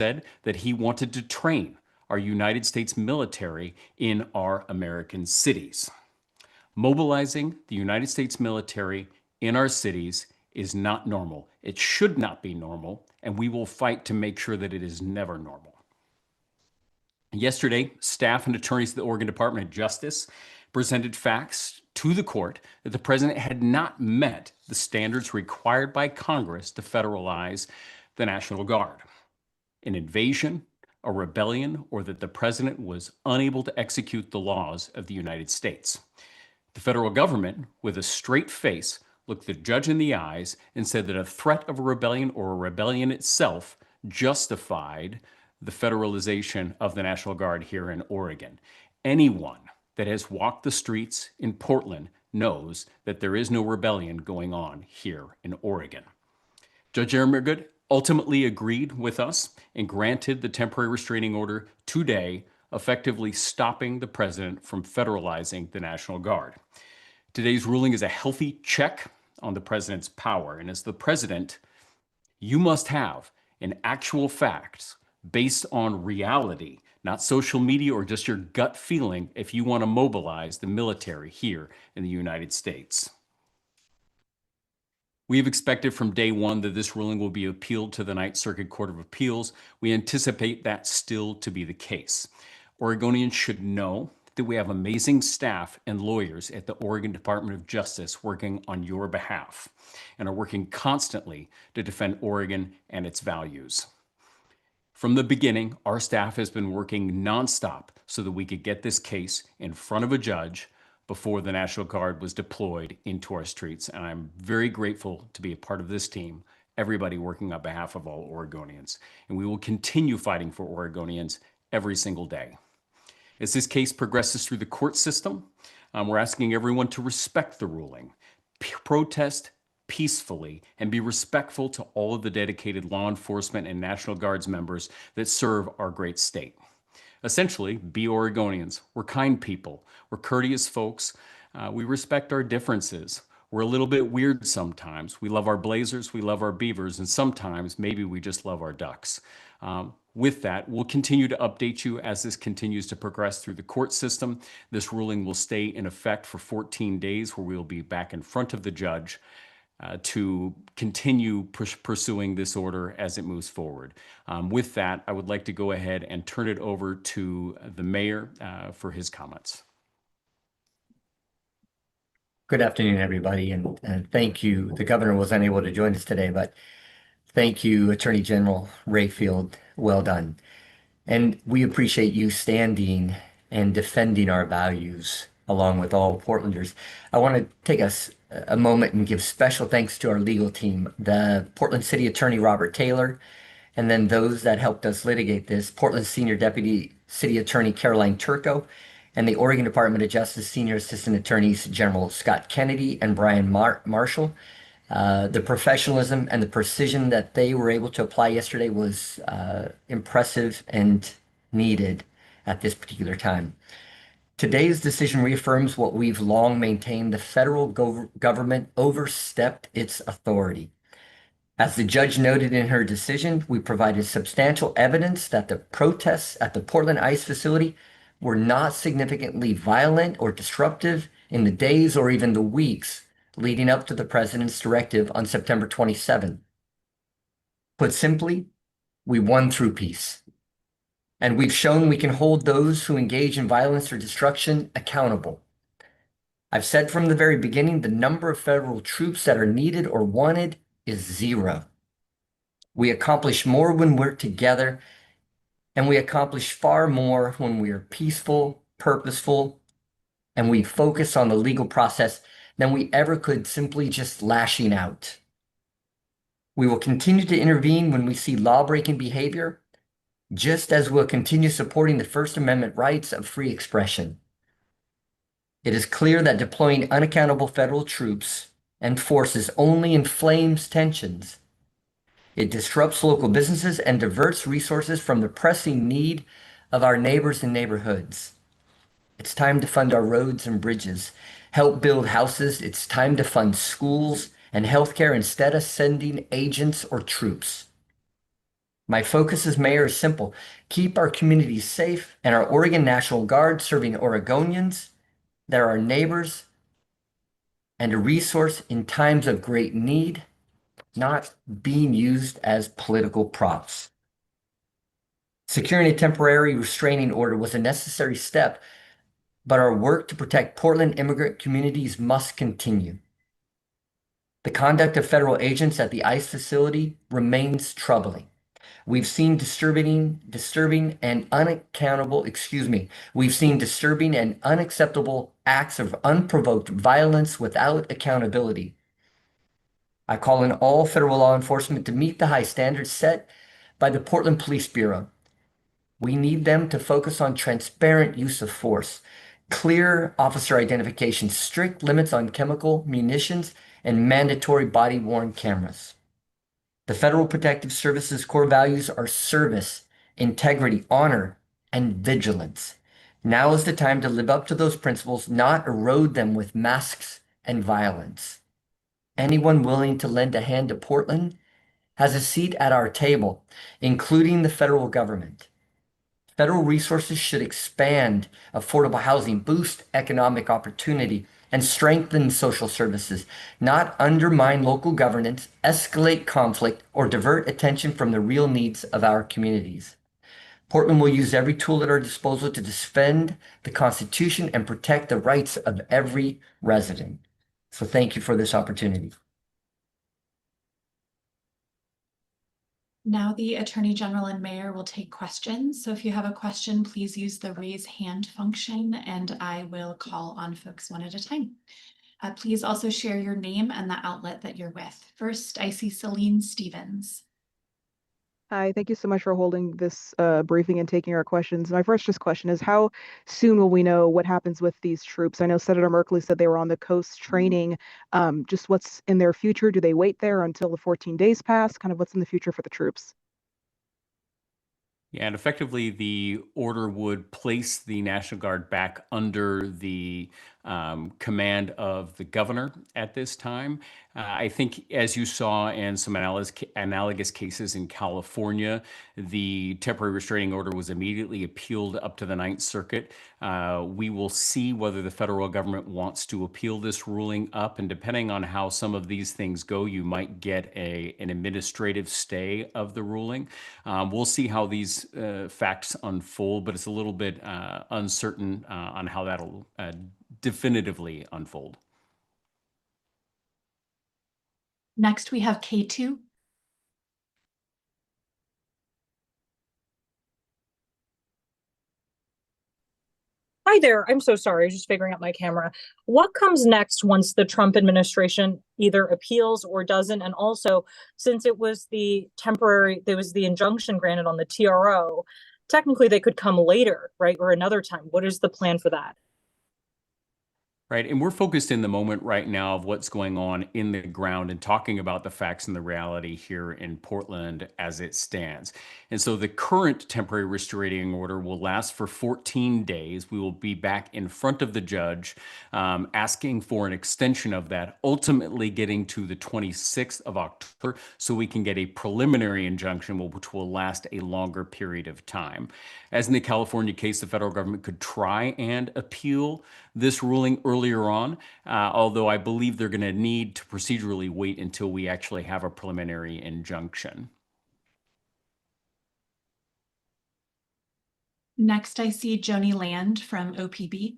said that he wanted to train our United States military in our American cities. Mobilizing the United States military in our cities is not normal. It should not be normal, and we will fight to make sure that it is never normal. Yesterday, staff and attorneys at the Oregon Department of Justice presented facts to the court that the president had not met the standards required by Congress to federalize the National Guard. An invasion, a rebellion, or that the president was unable to execute the laws of the United States. The federal government, with a straight face, looked the judge in the eyes and said that a threat of a rebellion or a rebellion itself justified the federalization of the National Guard here in Oregon. Anyone that has walked the streets in Portland knows that there is no rebellion going on here in Oregon. Judge Ehrmergut ultimately agreed with us and granted the temporary restraining order today, effectively stopping the president from federalizing the National Guard. Today's ruling is a healthy check on the president's power. And as the president, you must have an actual facts based on reality, not social media or just your gut feeling if you want to mobilize the military here in the United States. We have expected from day one that this ruling will be appealed to the Ninth Circuit Court of Appeals. We anticipate that still to be the case. Oregonians should know that we have amazing staff and lawyers at the Oregon Department of Justice working on your behalf and are working constantly to defend Oregon and its values. From the beginning, our staff has been working nonstop so that we could get this case in front of a judge before the National Guard was deployed into our streets. And I'm very grateful to be a part of this team, everybody working on behalf of all Oregonians. And we will continue fighting for Oregonians every single day. As this case progresses through the court system, we're asking everyone to respect the ruling, protest peacefully, and be respectful to all of the dedicated law enforcement and National Guards members that serve our great state. Essentially, be Oregonians. We're kind people. We're courteous folks. We respect our differences. We're a little bit weird sometimes. We love our blazers, we love our beavers, and sometimes maybe we just love our ducks. With that, we'll continue to update you as this continues to progress through the court system. This ruling will stay in effect for 14 days, where we will be back in front of the judge to continue pursuing this order as it moves forward. With that, I would like to go ahead and turn it over to the mayor for his comments. Good afternoon, everybody, and thank you. The governor was unable to join us today, but thank you, Attorney General Rayfield. Well done. And we appreciate you standing and defending our values along with all Portlanders. I want to take a moment and give special thanks to our legal team, the Portland City Attorney Robert Taylor, and then those that helped us litigate this, Portland Senior Deputy City Attorney Caroline Turco, and the Oregon Department of Justice Senior Assistant Attorneys General Scott Kennedy and Brian Marshall. The professionalism and the precision that they were able to apply yesterday was impressive and needed at this particular time. Today's decision reaffirms what we've long maintained: the federal government overstepped its authority. As the judge noted in her decision, we provided substantial evidence that the protests at the Portland ICE facility were not significantly violent or disruptive in the days or even the weeks leading up to the president's directive on September 27. Put simply, we won through peace. And we've shown we can hold those who engage in violence or destruction accountable. I've said from the very beginning, the number of federal troops that are needed or wanted is zero. We accomplish more when we're together, and we accomplish far more when we are peaceful, purposeful, and we focus on the legal process than we ever could simply just lashing out. We will continue to intervene when we see law-breaking behavior, just as we'll continue supporting the First Amendment rights of free expression. It is clear that deploying unaccountable federal troops and forces only inflames tensions. It disrupts local businesses and diverts resources from the pressing need of our neighbors and neighborhoods. It's time to fund our roads and bridges, help build houses. It's time to fund schools and healthcare instead of sending agents or troops. My focus as mayor is simple: keep our communities safe and our Oregon National Guard serving Oregonians that are our neighbors and a resource in times of great need, not being used as political props. Securing a temporary restraining order was a necessary step, but our work to protect Portland immigrant communities must continue. The conduct of federal agents at the ICE facility remains troubling. We've seen disturbing and unacceptable acts of unprovoked violence without accountability. I call on all federal law enforcement to meet the high standards set by the Portland Police Bureau. We need them to focus on transparent use of force, clear officer identification, strict limits on chemical munitions, and mandatory body-worn cameras. The Federal Protective Service's core values are service, integrity, honor, and vigilance. Now is the time to live up to those principles, not erode them with masks and violence. Anyone willing to lend a hand to Portland has a seat at our table, including the federal government. Federal resources should expand affordable housing, boost economic opportunity, and strengthen social services, not undermine local governance, escalate conflict, or divert attention from the real needs of our communities. Portland will use every tool at our disposal to defend the Constitution and protect the rights of every resident. So thank you for this opportunity. Now the Attorney General and Mayor will take questions. So if you have a question, please use the raise hand function and I will call on folks one at a time. Please also share your name and the outlet that you're with. First, I see Celine Stevens. Hi, thank you so much for holding this briefing and taking our questions. My first question is, how soon will we know what happens with these troops? I know Senator Merkley said they were on the coast training. Just what's in their future? Do they wait there until the 14 days pass? Kind of what's in the future for the troops? Yeah, and effectively, the order would place the National Guard back under the command of the governor at this time. I think, as you saw in some analogous cases in California, the temporary restraining order was immediately appealed up to the Ninth Circuit. We will see whether the federal government wants to appeal this ruling up, and depending on how some of these things go, you might get an administrative stay of the ruling. We'll see how these facts unfold, but it's a little bit uncertain on how that'll definitively unfold. Next, we have K2. Hi there. I'm so sorry. I was just figuring out my camera. What comes next once the Trump administration either appeals or doesn't? And also, since it was there was the injunction granted on the TRO, technically they could come later, right? Or another time. What is the plan for that? Right. And we're focused in the moment right now of what's going on in the ground and talking about the facts and the reality here in Portland as it stands. And so the current temporary restraining order will last for 14 days. We will be back in front of the judge asking for an extension of that, ultimately getting to the 26th of October so we can get a preliminary injunction which will last a longer period of time. As in the California case, the federal government could try and appeal this ruling earlier on, although I believe they're going to need to procedurally wait until we actually have a preliminary injunction. Next, I see Joni Land from OPB.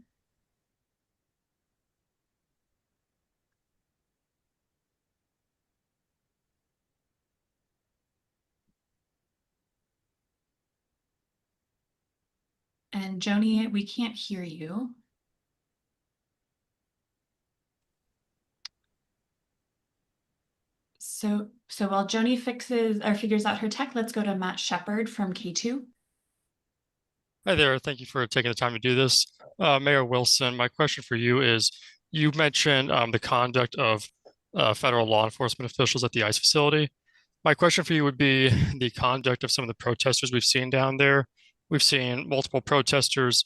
And Joni, we can't hear you. So while Joni figures out her tech, let's go to Matt Shepard from K2. Hi there. Thank you for taking the time to do this. Mayor Wilson, my question for you is, you mentioned the conduct of federal law enforcement officials at the ICE facility. My question for you would be the conduct of some of the protesters we've seen down there. We've seen multiple protesters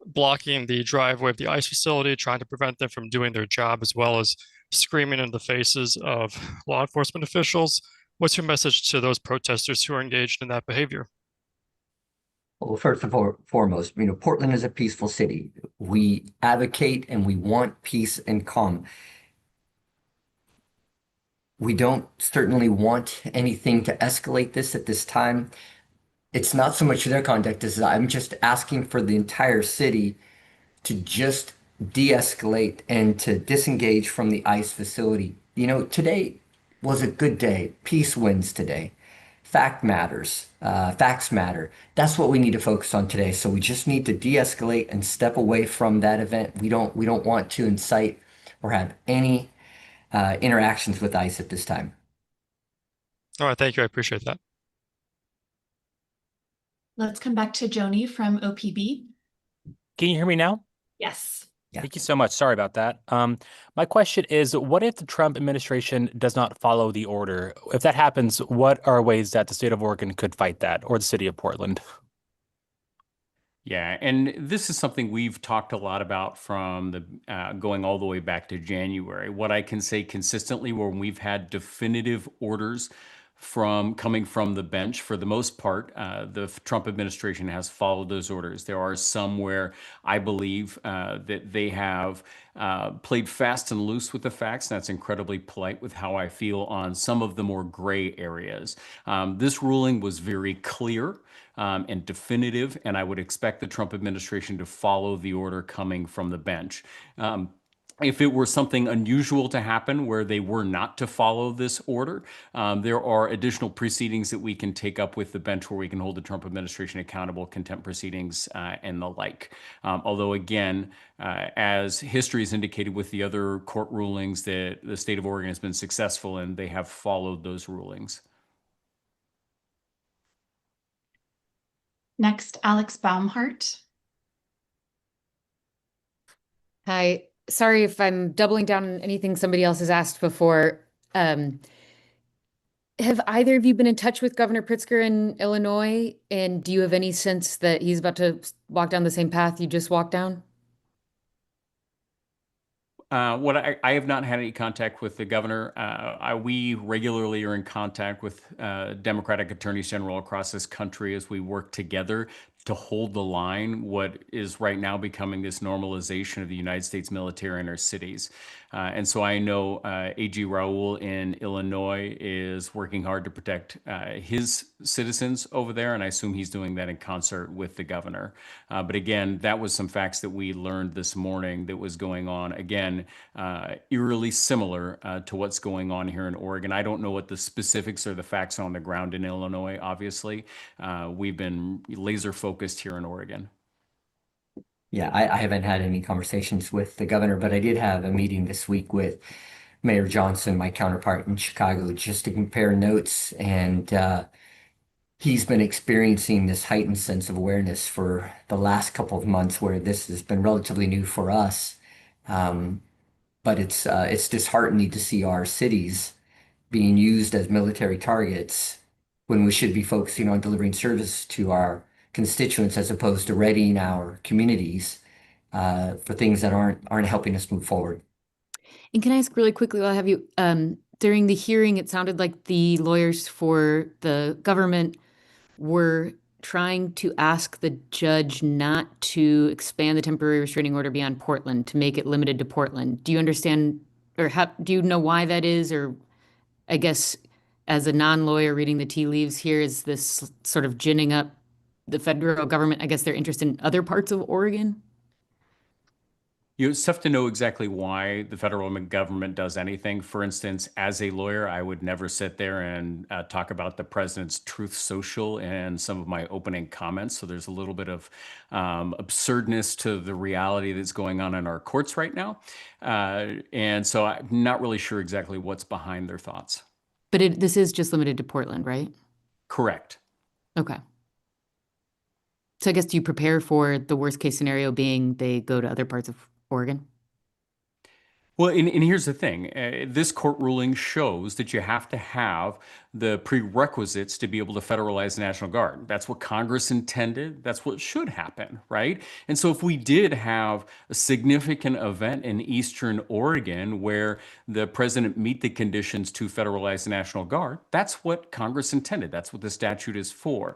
blocking the driveway of the ICE facility, trying to prevent them from doing their job, as well as screaming in the faces of law enforcement officials. what's your message to those protesters who are engaged in that behavior? Well, first and foremost, Portland is a peaceful city. We advocate and we want peace and calm. We don't certainly want anything to escalate this at this time. It's not so much their conduct as I'm just asking for the entire city to just de-escalate and to disengage from the ICE facility. Today was a good day. Peace wins today. Fact matters. Facts matter. That's what we need to focus on today. So we just need to de-escalate and step away from that event. We don't want to incite or have any interactions with ICE at this time. All right, thank you. I appreciate that. Let's come back to Joni from OPB. Can you hear me now? Yes. Yeah. Thank you so much. Sorry about that. My question is, what if the Trump administration does not follow the order? If that happens, what are ways that the state of Oregon could fight that, or the city of Portland? Yeah, and this is something we've talked a lot about from the going all the way back to January. What I can say consistently, when we've had definitive orders coming from the bench, for the most part, the Trump administration has followed those orders. There are some where I believe that they have played fast and loose with the facts. And that's incredibly polite with how I feel on some of the more gray areas. This ruling was very clear and definitive, and I would expect the Trump administration to follow the order coming from the bench. If it were something unusual to happen where they were not to follow this order, there are additional proceedings that we can take up with the bench where we can hold the Trump administration accountable, contempt proceedings, and the like. Although, again, as history has indicated with the other court rulings that the state of Oregon has been successful in, they have followed those rulings. Next, Alex Baumhart. Hi, sorry if I'm doubling down on anything somebody else has asked before. Have either of you been in touch with Governor Pritzker in Illinois? And do you have any sense that he's about to walk down the same path you just walked down? What I have not had any contact with the governor. We regularly are in contact with Democratic attorneys general across this country as we work together to hold the line, what is right now becoming this normalization of the United States military in our cities. And so I know AG Raoul in Illinois is working hard to protect his citizens over there, and I assume he's doing that in concert with the governor. But again, that was some facts that we learned this morning that was going on. Again, eerily similar to what's going on here in Oregon. I don't know what the specifics or the facts on the ground in Illinois, obviously. We've been laser focused here in Oregon. Yeah, I haven't had any conversations with the governor, but I did have a meeting this week with Mayor Johnson, my counterpart in Chicago, just to compare notes. And he's been experiencing this heightened sense of awareness for the last couple of months, where this has been relatively new for us. But it's disheartening to see our cities being used as military targets when we should be focusing on delivering service to our constituents as opposed to readying our communities for things that aren't helping us move forward. And can I ask really quickly while I have you, during the hearing, it sounded like the lawyers for the government were trying to ask the judge not to expand the temporary restraining order beyond Portland, to make it limited to Portland. Do you understand, or do you know why that is? Or I guess as a non-lawyer reading the tea leaves here, is this sort of ginning up the federal government? I guess they're interested in other parts of Oregon. It's tough to know exactly why the federal government does anything. For instance, as a lawyer, I would never sit there and talk about the president's Truth Social and some of my opening comments. So there's a little bit of absurdness to the reality that's going on in our courts right now. And so I'm not really sure exactly what's behind their thoughts. But this is just limited to Portland, right? Correct. Okay. So I guess, do you prepare for the worst case scenario being they go to other parts of Oregon? Well, and here's the thing. This court ruling shows that you have to have the prerequisites to be able to federalize the National Guard. That's what Congress intended. That's what should happen, right? And so if we did have a significant event in Eastern Oregon where the president meet the conditions to federalize the National Guard, that's what Congress intended. That's what the statute is for.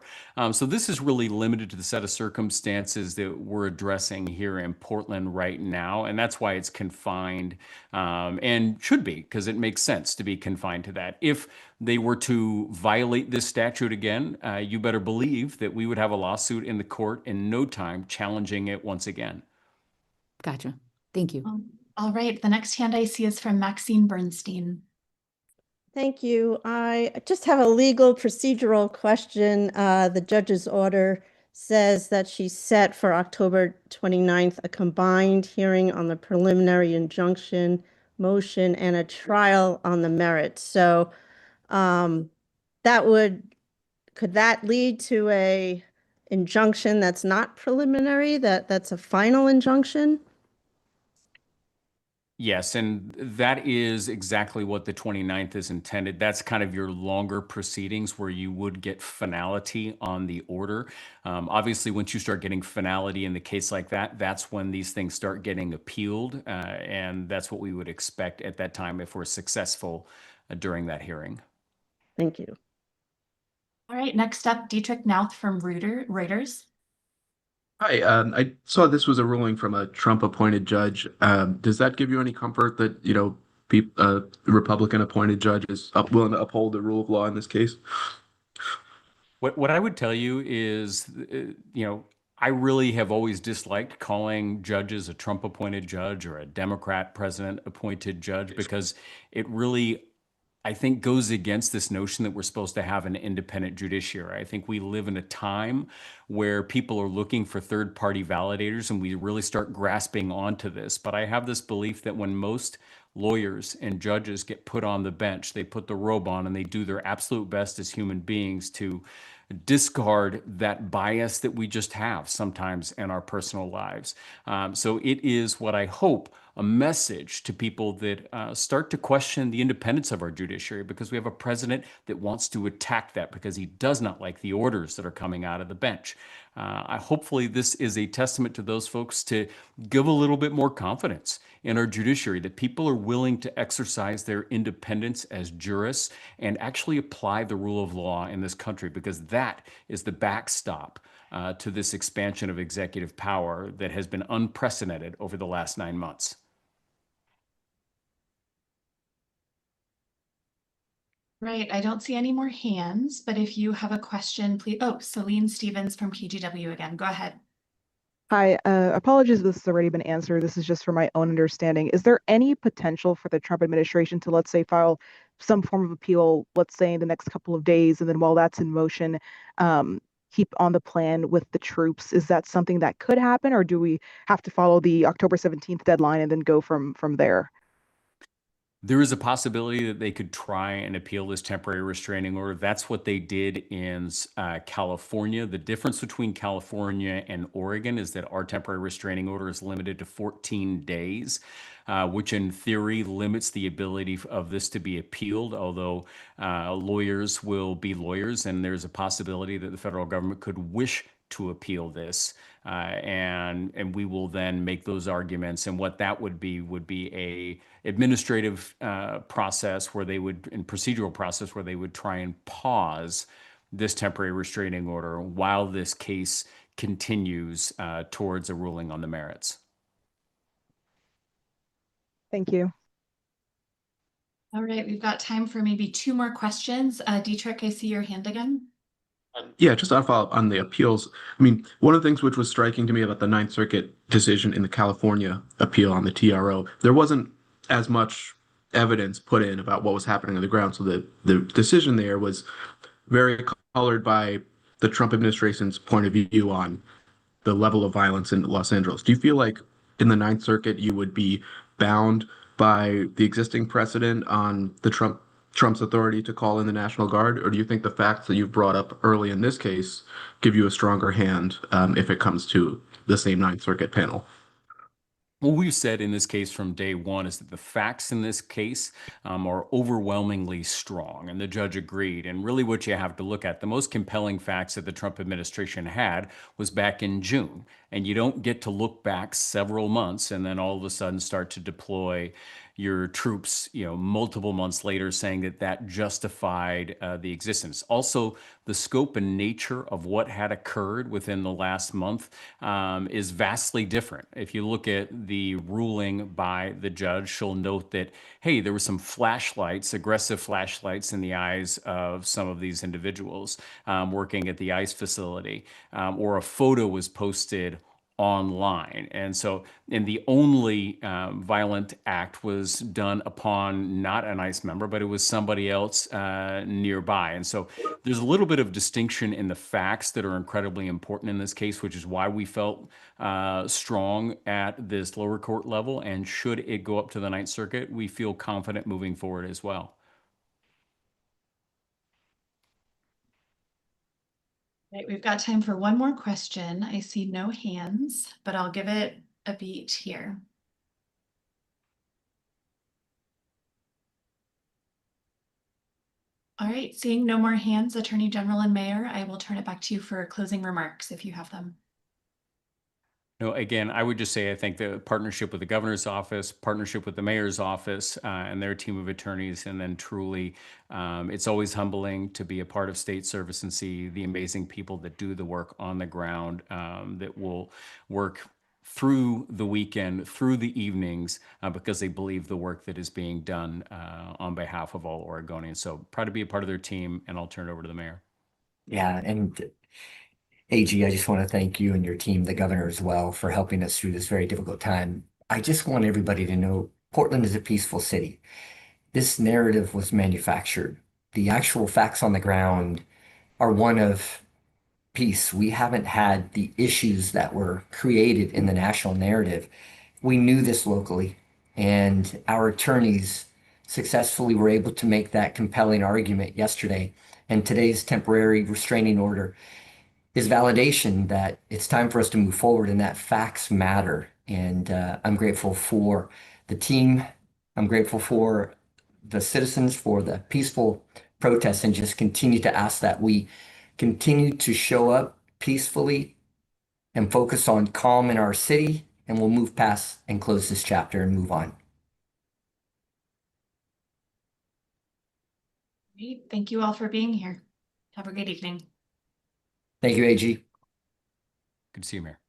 So this is really limited to the set of circumstances that we're addressing here in Portland right now. And that's why it's confined and should be, because it makes sense to be confined to that. If they were to violate this statute again, you better believe that we would have a lawsuit in the court in no time challenging it once again. Gotcha. Thank you. All right, the next hand I see is from Maxine Bernstein. Thank you. I just have a legal procedural question. The judge's order says that she's set for October 29th, a combined hearing on the preliminary injunction motion and a trial on the merits. So could that lead to a injunction that's not preliminary, that's a final injunction? Yes, and that is exactly what the 29th is intended. That's kind of your longer proceedings where you would get finality on the order. Obviously, once you start getting finality in the case like that, that's when these things start getting appealed. And that's what we would expect at that time if we're successful during that hearing. Thank you. All right, next up, Dietrich Nauth from Reuters. Hi, I saw this was a ruling from a Trump-appointed judge. Does that give you any comfort that, Republican-appointed judge is willing to uphold the rule of law in this case? What I would tell you is, I really have always disliked calling judges a Trump-appointed judge or a Democrat president-appointed judge because it really, I think, goes against this notion that we're supposed to have an independent judiciary. I think we live in a time where people are looking for third-party validators, and we really start grasping onto this. But I have this belief that when most lawyers and judges get put on the bench, they put the robe on and they do their absolute best as human beings to discard that bias that we just have sometimes in our personal lives. So it is what I hope a message to people that start to question the independence of our judiciary, because we have a president that wants to attack that because he does not like the orders that are coming out of the bench. Hopefully this is a testament to those folks to give a little bit more confidence in our judiciary, that people are willing to exercise their independence as jurists and actually apply the rule of law in this country, because that is the backstop to this expansion of executive power that has been unprecedented over the last 9 months. Right, I don't see any more hands, but if you have a question, please. Oh, Celine Stevens from KGW again. Go ahead. Hi, apologies if this has already been answered. This is just for my own understanding. Is there any potential for the Trump administration to, let's say, file some form of appeal, let's say in the next couple of days, and then while that's in motion, keep on the plan with the troops? Is that something that could happen, or do we have to follow the October 17th deadline and then go from there? There is a possibility that they could try and appeal this temporary restraining order. That's what they did in California. The difference between California and Oregon is that our temporary restraining order is limited to 14 days, which in theory limits the ability of this to be appealed, although lawyers will be lawyers, and there's a possibility that the federal government could wish to appeal this, and we will then make those arguments. And what that would be a administrative process where they would, and procedural process where they would try and pause this temporary restraining order while this case continues towards a ruling on the merits. Thank you. All right, we've got time for maybe 2 more questions. Dietrich, I see your hand again. Yeah, just to follow up on the appeals. I mean, one of the things which was striking to me about the Ninth Circuit decision in the California appeal on the TRO, there wasn't as much evidence put in about what was happening on the ground. So the decision there was very colored by the Trump administration's point of view on the level of violence in Los Angeles. Do you feel like in the Ninth Circuit you would be bound by the existing precedent on the Trump's authority to call in the National Guard, or do you think the facts that you've brought up early in this case give you a stronger hand if it comes to the same Ninth Circuit panel? What we've said in this case from day one is that the facts in this case are overwhelmingly strong, and the judge agreed. And really, what you have to look at, the most compelling facts that the Trump administration had was back in June. And you don't get to look back several months and then all of a sudden start to deploy your troops, multiple months later, saying that that justified the existence. Also, the scope and nature of what had occurred within the last month is vastly different. If you look at the ruling by the judge, she'll note that, hey, there were some flashlights, aggressive flashlights in the eyes of some of these individuals working at the ICE facility, or a photo was posted online. And the only violent act was done upon not an ICE member, but it was somebody else nearby. And so there's a little bit of distinction in the facts that are incredibly important in this case, which is why we felt strong at this lower court level. And should it go up to the Ninth Circuit, we feel confident moving forward as well. Right, we've got time for one more question. I see no hands, but I'll give it a beat here. All right, seeing no more hands, Attorney General and Mayor, I will turn it back to you for closing remarks if you have them. No, again, I would just say I think the partnership with the governor's office, partnership with the mayor's office and their team of attorneys, and then truly, it's always humbling to be a part of state service and see the amazing people that do the work on the ground, that will work through the weekend, through the evenings, because they believe the work that is being done on behalf of all Oregonians. So proud to be a part of their team, and I'll turn it over to the mayor. Yeah, and AG, I just want to thank you and your team, the governor as well, for helping us through this very difficult time. I just want everybody to know Portland is a peaceful city. This narrative was manufactured. The actual facts on the ground are one of peace. We haven't had the issues that were created in the national narrative. We knew this locally, and our attorneys successfully were able to make that compelling argument yesterday. And today's temporary restraining order is validation that it's time for us to move forward and that facts matter. And I'm grateful for the team. I'm grateful for the citizens for the peaceful protests, and just continue to ask that we continue to show up peacefully and focus on calm in our city, and we'll move past and close this chapter and move on. Great. Thank you all for being here. Have a great evening. Thank you, AG. Good to see you, Mayor.